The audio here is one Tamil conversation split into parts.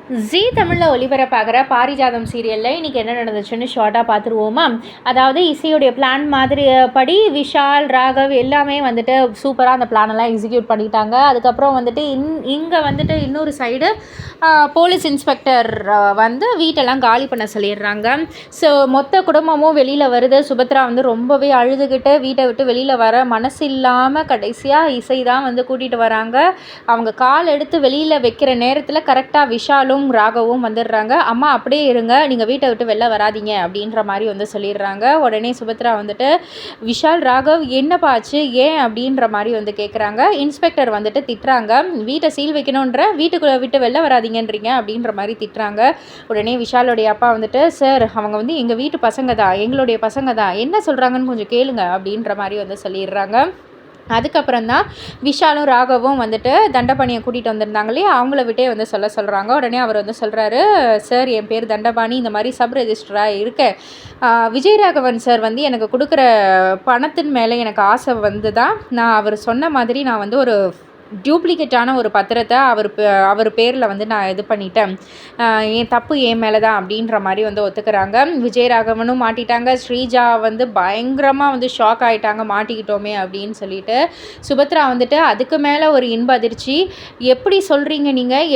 ஜீ தமிழில் ஒளிபரப்பாகிற பாரிஜாதம் சீரியலில் இன்றைக்கி என்ன நடந்துச்சுன்னு ஷார்ட்டாக பார்த்துருவோமா. அதாவது இசையுடைய பிளான் மாதிரி படி விஷால் ராகவ் எல்லாமே வந்துட்டு சூப்பராக அந்த பிளானெல்லாம் எக்ஸிக்யூட் பண்ணிட்டாங்க. அதுக்கப்புறம் வந்துட்டு இங்கே வந்துட்டு இன்னொரு சைடு போலீஸ் இன்ஸ்பெக்டர் வந்து வீட்டெல்லாம் காலி பண்ண சொல்லிடுறாங்க. ஸோ மொத்த குடும்பமும் வெளியில் வருது. சுபத்ரா வந்து ரொம்பவே அழுதுகிட்டு வீட்டை விட்டு வெளியில் வர மனசு இல்லாமல் கடைசியாக இசை தான் வந்து கூட்டிகிட்டு வராங்க. அவங்க கால் எடுத்து வெளியில் வைக்கிற நேரத்தில் கரெக்டாக விஷாலும் ராகவும் வந்துடுறாங்க. அம்மா அப்படியே இருங்க, நீங்கள் வீட்டை விட்டு வெளில வராதிங்க அப்படின்ற மாதிரி வந்து சொல்லிடுறாங்க. உடனே சுபத்ரா வந்துட்டு விஷால் ராகவ் என்னப்பா ஆச்சு ஏன் அப்படின்ற மாதிரி வந்து கேட்குறாங்க. இன்ஸ்பெக்டர் வந்துட்டு திட்டுறாங்க, வீட்டை சீல் வைக்கணுன்ற வீட்டுக்குள்ளே விட்டு வெளில வராதிங்கன்றீங்க அப்படின்ற மாதிரி திட்டுறாங்க. உடனே விஷாலுடைய அப்பா வந்துட்டு சார் அவங்க வந்து எங்கள் வீட்டு பசங்க தான், எங்களுடைய பசங்க தான், என்ன சொல்கிறாங்கன்னு கொஞ்சம் கேளுங்க அப்படின்ற மாதிரி வந்து சொல்லிடுறாங்க. அதுக்கப்புறம் தான் விஷாலும் ராகவும் வந்துட்டு தண்டபாணியை கூட்டிகிட்டு வந்திருந்தாங்க இல்லையா, அவங்கள விட்டே வந்து சொல்கிறாங்க. உடனே அவர் வந்து சொல்கிறாரு, சார் என் பேர் தண்டபாணி, இந்த மாதிரி சப் ரெஜிஸ்டராக இருக்கேன். விஜயராகவன் சார் வந்து எனக்கு கொடுக்குற பணத்தின் மேலே எனக்கு ஆசை வந்து தான் நான் அவர் சொன்ன மாதிரி நான் வந்து ஒரு டூப்ளிகேட்டான ஒரு பத்திரத்தை அவர் பேரில் வந்து நான் இது பண்ணிட்டேன், என் தப்பு என் மேலே தான் அப்படின்ற மாதிரி வந்து ஒத்துக்கிறாங்க. விஜயராகவனும் மாட்டிட்டாங்க. ஸ்ரீஜா வந்து பயங்கரமாக வந்து ஷாக் ஆகிட்டாங்க, மாட்டிக்கிட்டோமே அப்படின்னு சொல்லிட்டு. சுபத்ரா வந்துட்டு அதுக்கு மேலே ஒரு இன்ப அதிர்ச்சி, எப்படி சொல்கிறீங்க நீங்கள்,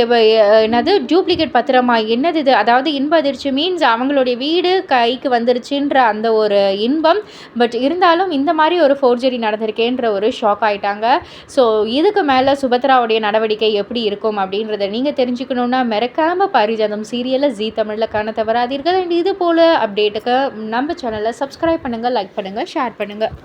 என்னது டூப்ளிகேட் பத்திரமா, என்னது இது, அதாவது இன்ப அதிர்ச்சி மீன்ஸ் அவங்களுடைய வீடு கைக்கு வந்துருச்சுன்ற அந்த ஒரு இன்பம், பட் இருந்தாலும் இந்த மாதிரி ஒரு ஃபோர்ஜரி நடந்திருக்கேன்ற ஒரு ஷாக் ஆகிட்டாங்க. ஸோ இதுக்கு மேலே சுபத்ராவுடைய நடவடிக்கை எப்படி இருக்கும் அப்படின்றத நீங்கள் தெரிஞ்சுக்கணுன்னா மறக்காமல் பாரிஜாதம் சீரியலை ஜீ தமிழில் காண தவறாதீர்கள். அண்ட் இது போல் அப்டேட்டுக்கு நம்ம சேனலை சப்ஸ்கிரைப் பண்ணுங்கள், லைக் பண்ணுங்கள், ஷேர் பண்ணுங்கள்.